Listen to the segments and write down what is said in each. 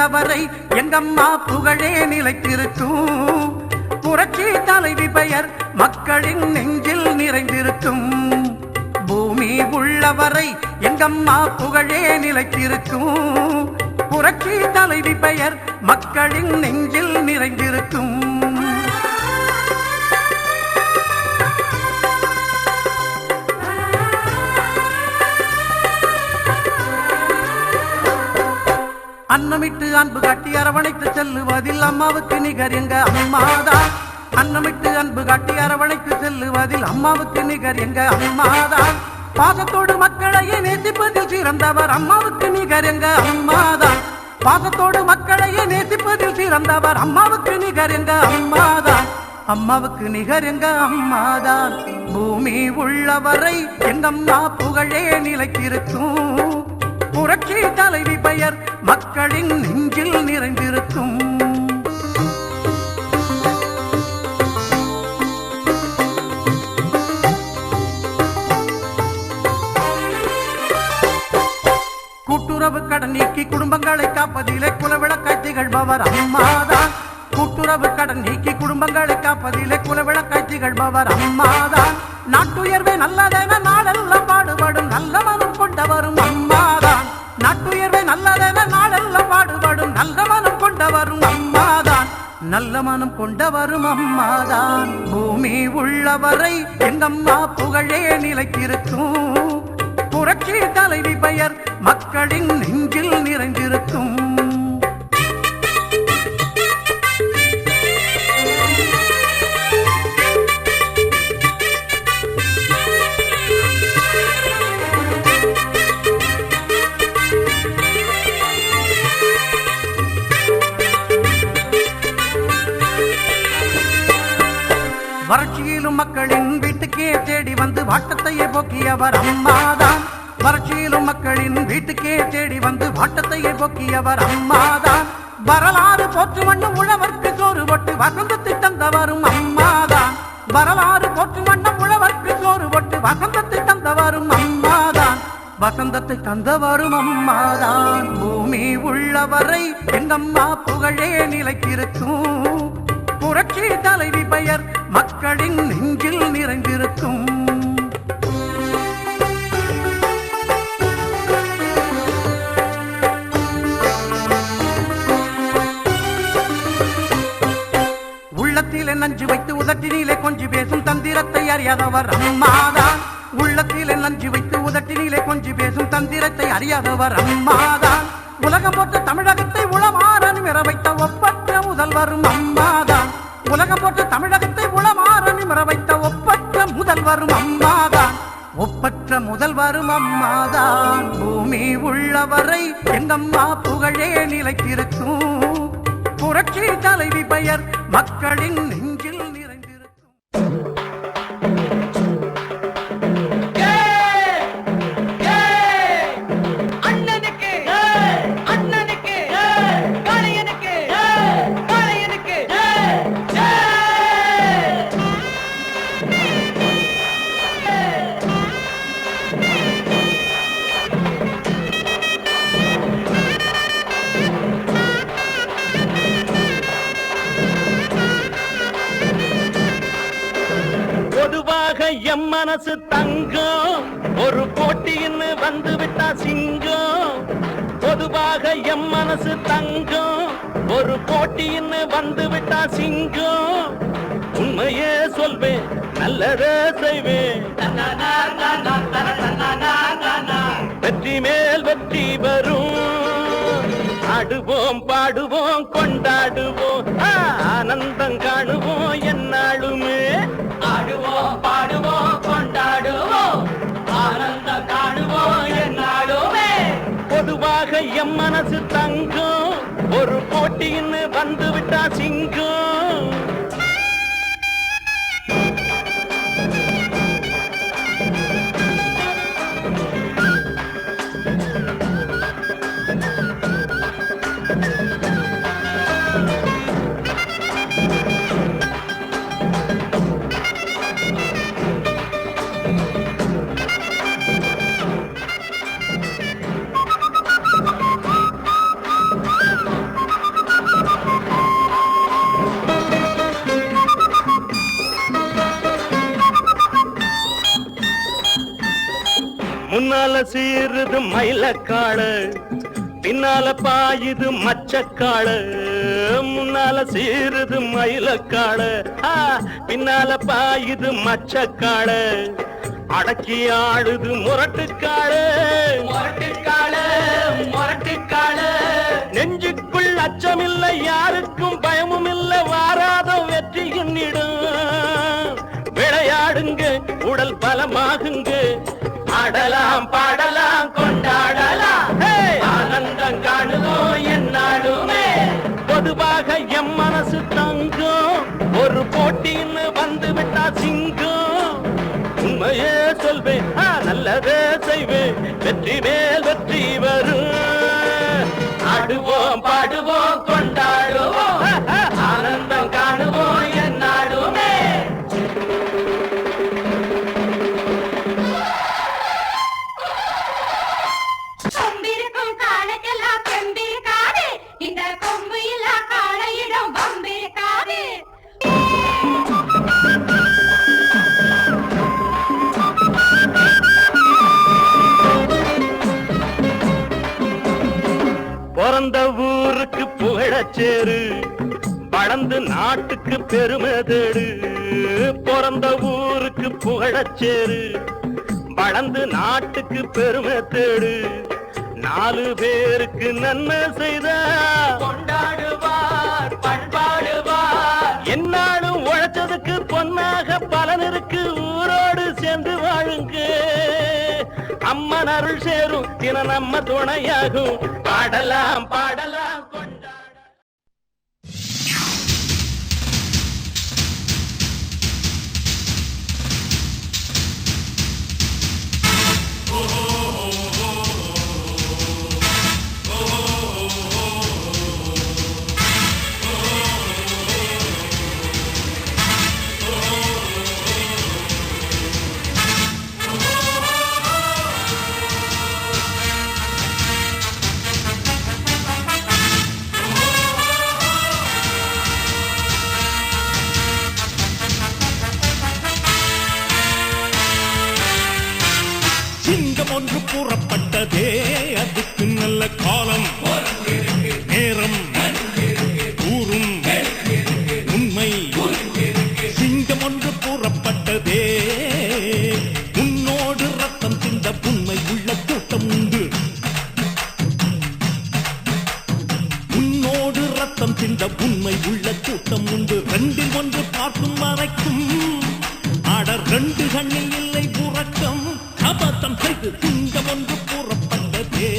உள்ளவரை எங்கம்மா புகழே நிலைத்திருக்கும். புரட்சி தலைவி பெயர் மக்களின் நெஞ்சில் நிறைந்திருக்கும். பூமி உள்ளவரை எங்கம்மா புகழே நிலைத்திருக்கும். புரட்சி தலைவி பெயர் மக்களின் நெஞ்சில் நிறைந்திருக்கும். அன்னமிட்டு அன்பு காட்டி அரவணைத்து செல்லுவதில் அம்மாவுக்கு நிகர் எங்க அம்மாதான். அன்னமிட்டு அன்பு காட்டி அரவணைத்து செல்லுவதில் அம்மாவுக்கு நிகர் எங்க அம்மாதான். பாசத்தோடு மக்களையே நேசிப்பதில் சிறந்தவர் அம்மாவுக்கு நிகர் எங்க அம்மாதான். பாசத்தோடு மக்களையே நேசிப்பதில் சிறந்தவர் அம்மாவுக்கு நிகர் எங்க அம்மாதான். அம்மாவுக்கு நிகர் எங்க அம்மாதான். பூமி உள்ளவரை எங்கம்மா புகழே நிலைத்திருக்கும். புரட்சி தலைவி பெயர் மக்களின் நெஞ்சில் நிறைந்திருக்கும். கூட்டுறவு கடன் நீக்கி குடும்பங்களை காப்பதிலே குலவிளக்காய் திகழ்பவர் அம்மாதான். கூட்டுறவு கடன் நீக்கி குடும்பங்களை காப்பதிலே குலவிளக்காய் திகழ்பவர் அம்மாதான். நாட்டுயர்வே நல்லதென நாளெல்லாம் பாடுபடும் நல்ல மனம் கொண்டவரும் அம்மாதான். நாட்டுயர்வே நல்லதென நாளெல்லாம் பாடுபடும் நல்ல மனம் கொண்டவரும் அம்மாதான். நல்ல மனம் கொண்டவரும் அம்மாதான். பூமி உள்ளவரை எங்கம்மா புகழே நிலைத்திருக்கும். புரட்சி தலைவி பெயர் மக்களின் நெஞ்சில் நிறைந்திருக்கும். வறட்சியிலும் மக்களின் வீட்டுக்கே தேடி வந்து வாட்டத்தையே போக்கியவர் அம்மாதான். வறட்சியிலும் மக்களின் வீட்டுக்கே தேடி வந்து வாட்டத்தையே போக்கியவர் அம்மாதான். வரலாறு போற்று வண்ணம் உழவர்க்கு சோறு போட்டு வசந்தத்தை தந்தவரும் அம்மாதான். வரலாறு போற்று வண்ணம் உழவர்க்கு சோறு போட்டு வசந்தத்தை தந்தவரும் அம்மாதான். வசந்தத்தை தந்தவரும் அம்மாதான். பூமி உள்ளவரை எங்கம்மா புகழே நிலைத்திருக்கும். புரட்சி தலைவி பெயர் மக்களின் நெஞ்சில் நிறைந்திருக்கும். உள்ளத்திலே நஞ்சு வைத்து உதட்டினிலே கொஞ்சி பேசும் தந்திரத்தை அறியாதவர் அம்மாதான். உள்ளத்திலே நஞ்சு வைத்து உதட்டினிலே கொஞ்சி பேசும் தந்திரத்தை அறியாதவர் அம்மாதான். உலகம் போட்ட தமிழகத்தை உளமாற நிமிர வைத்த ஒப்பற்ற முதல்வரும் அம்மாதான். உலகம் போட்ட தமிழகத்தை உளமாற நிமிர வைத்த ஒப்பற்ற முதல்வரும் அம்மாதான். ஒப்பற்ற முதல்வரும் அம்மாதான். பூமி உள்ளவரை எங்கம்மா புகழே நிலைத்திருக்கும். புரட்சி தலைவி பெயர் மக்களின் நெஞ்சில் நிறைந்திருக்கும். எம் மனசு தங்கம் ஒரு போட்டின்னு வந்து விட்டா சிங்கம். பொதுவாக எம் மனசு தங்கம் ஒரு போட்டின்னு வந்து விட்டா சிங்கம். உண்மையே சொல்வேன் நல்லதே செய்வேன். வெற்றி மேல் வெற்றி வரும். ஆடுவோம் பாடுவோம் கொண்டாடுவோம் ஆனந்தம் காணுவோம் என்னாலுமே. ஆடுவோம் பாடுவோம் கொண்டாடுவோம் ஆனந்தம் காணுவோம் என்னாலுமே. பொதுவாக எம் மனசு தங்கம் ஒரு போட்டின்னு வந்து விட்டா சிங்கம். முன்னால சீருது மயிலக்காடு, பின்னால பாயுது மச்சக்காடு. முன்னால சீருது மயிலக்காடு, பின்னால பாயுது மச்சக்காடு. அடக்கி ஆடுது முரட்டுக்காடு, முரட்டுக்காடு, முரட்டுக்காடு. நெஞ்சுக்குள் அச்சமில்லை, யாருக்கும் பயமும் இல்லை, வாராத வெற்றி என்னிடும். விளையாடுங்க, உடல் பலமாகுங்க, ஆடலாம் பாடலாம் கொண்டாடலாம், ஆனந்தம் காணுவோம் என்னாலுமே. பொதுவாக எம் மனசு தங்கும், ஒரு போட்டின்னு வந்து விட்டா சிங்கம். உண்மையே சொல்வேன், நல்லதே செய்வேன், வெற்றி மேல் வெற்றி வரும். ஆடுவோம் பாடுவோம் கொண்டாடுவோம், ஆனந்தம் காணுவோம் என்னாலுமே. பிறந்த ஊருக்கு புகழச்சேரு, வளர்ந்து நாட்டுக்கு பெருமை தேடு. பிறந்த ஊருக்கு புகழச்சேரு, வளர்ந்து நாட்டுக்கு பெருமை தேடு. 4 பேருக்கு நன்மை செய்த கொண்டாடுவார் பண்பாடுவார். என்னாலும் உழைச்சதுக்கு பொன்னாக பலன் இருக்கு, ஊரோடு சேர்ந்து வாழுங்க. அம்மன் அருள் சேரும் தின நம்ம துணையாகும், பாடலாம் பாடலாம் கொண்டாட. ஒன்று கூறப்பட்டதே, அதுக்கு நல்ல காலம் நேரம் கூறும் உண்மை. சிங்கம் ஒன்று கூறப்பட்டதே, உன்னோடு ரத்தம் சிந்த உண்மை உள்ள கூட்டம் உண்டு. உன்னோடு ரத்தம் சிந்த உண்மை உள்ள கூட்டம் உண்டு. 2 ஒன்று பார்க்கும் வரைக்கும் ஆட 2 கண்ணில் இல்லை உறக்கம். அபத்தம் செய்து சிங்கம் ஒன்று கூறப்பட்டதே,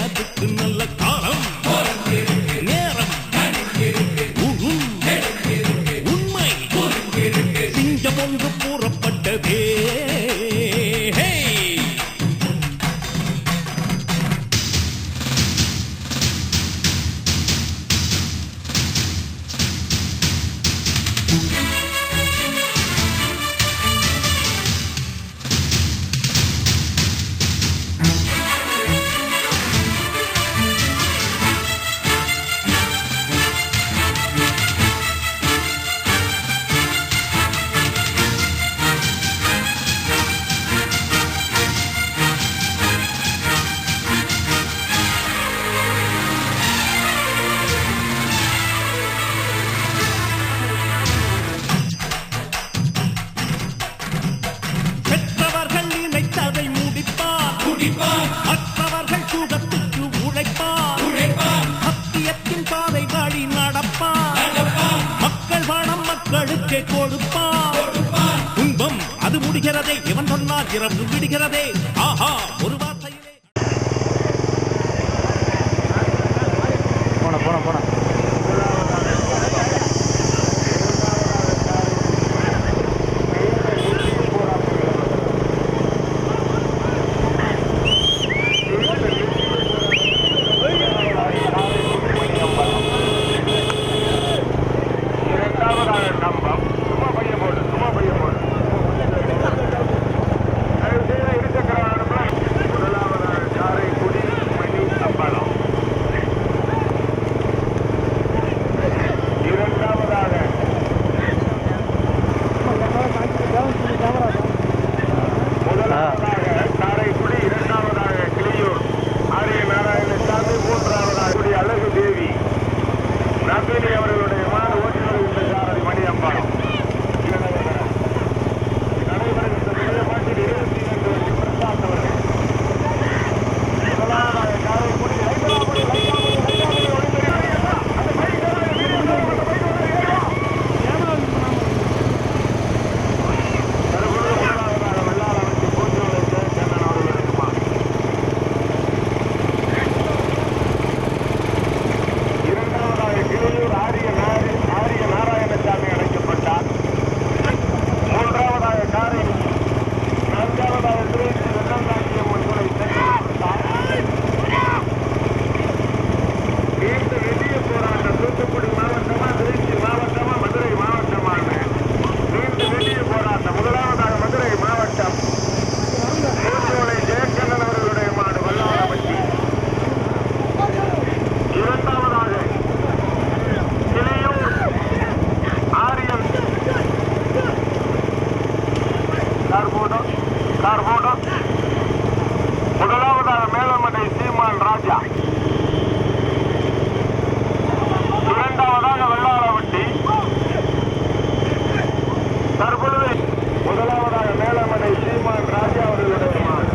அதுக்கு நல்ல காலம் நேரம் உண்மை. சிங்கம் ஒன்று கூறப்பட்டதே. மற்றவர்கள் சுகத்துக்கு உழைப்பார், சத்தியத்தின் பாதை வழி நடப்பார், மக்கள் பணம் மக்களுக்கே கொடுப்பார். துன்பம் அது முடிகிறதே, இவன் சொன்னால் இரவு விடுகிறதே. ஆஹா, ஒரு வார்த்தையிலே போன போன போன சும்மா பையன் போடு அஸ்வினி அவர்களுடைய மாடு ஓட்டுநர் சாரதி மணி அம்பாளம் நடைபெறுகின்ற புதிய மாட்டில் 22 வண்டி பிரசாத் அவர்கள் முதலாவதாக காரைக்குடி முதலாவதாக மேலமடை சீமான் ராஜா, இரண்டாவதாக வெள்ளாளவட்டி, தற்பொழுது முதலாவதாக மேலமடை சீமான் ராஜா அவர்களுடைய மாடு.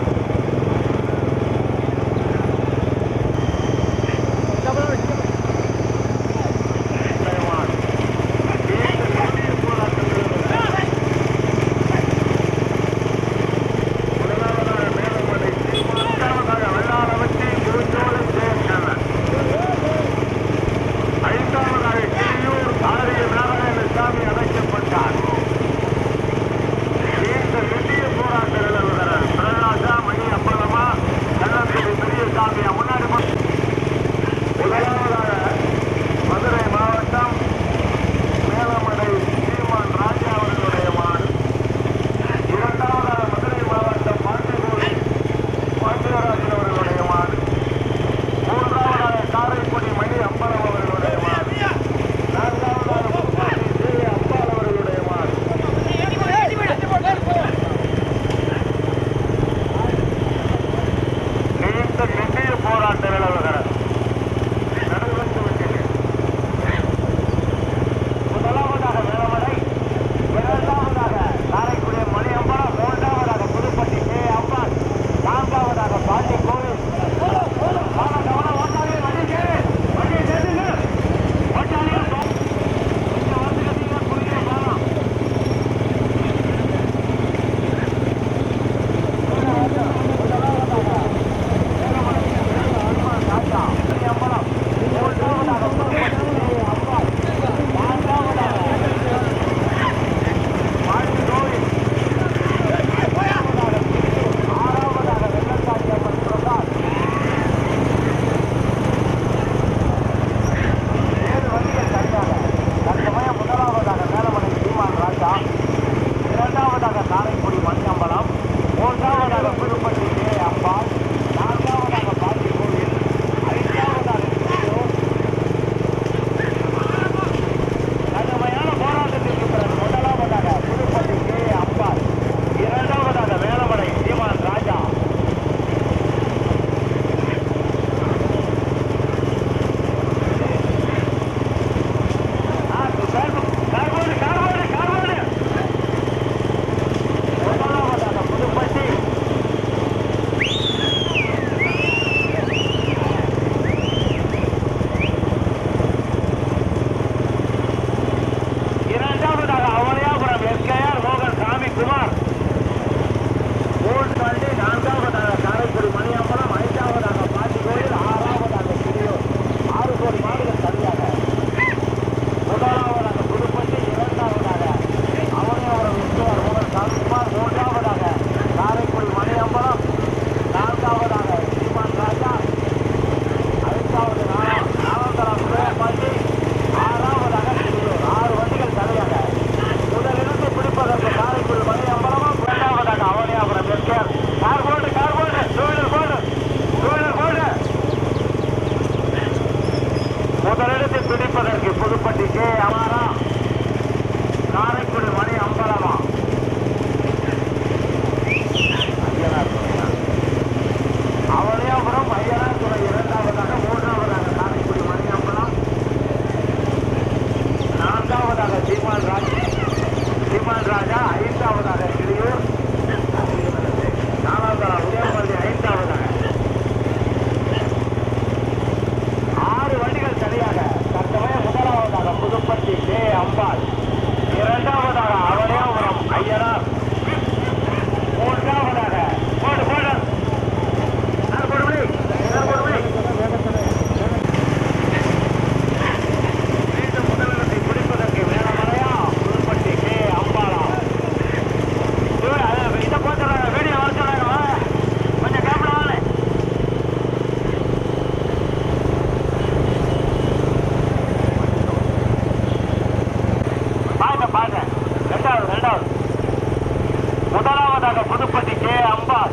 கே அம்பாள்,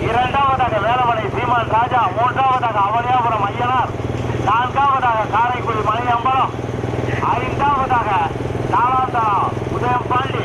இரண்டாவதாக வேலமலை சீமான் ராஜா, மூன்றாவதாக அவனியாபுரம் ஐயனார், நான்காவதாக காரைக்குடி மணியம்பலம், ஐந்தாவதாக நாலாந்தா உதயம் பாண்டி,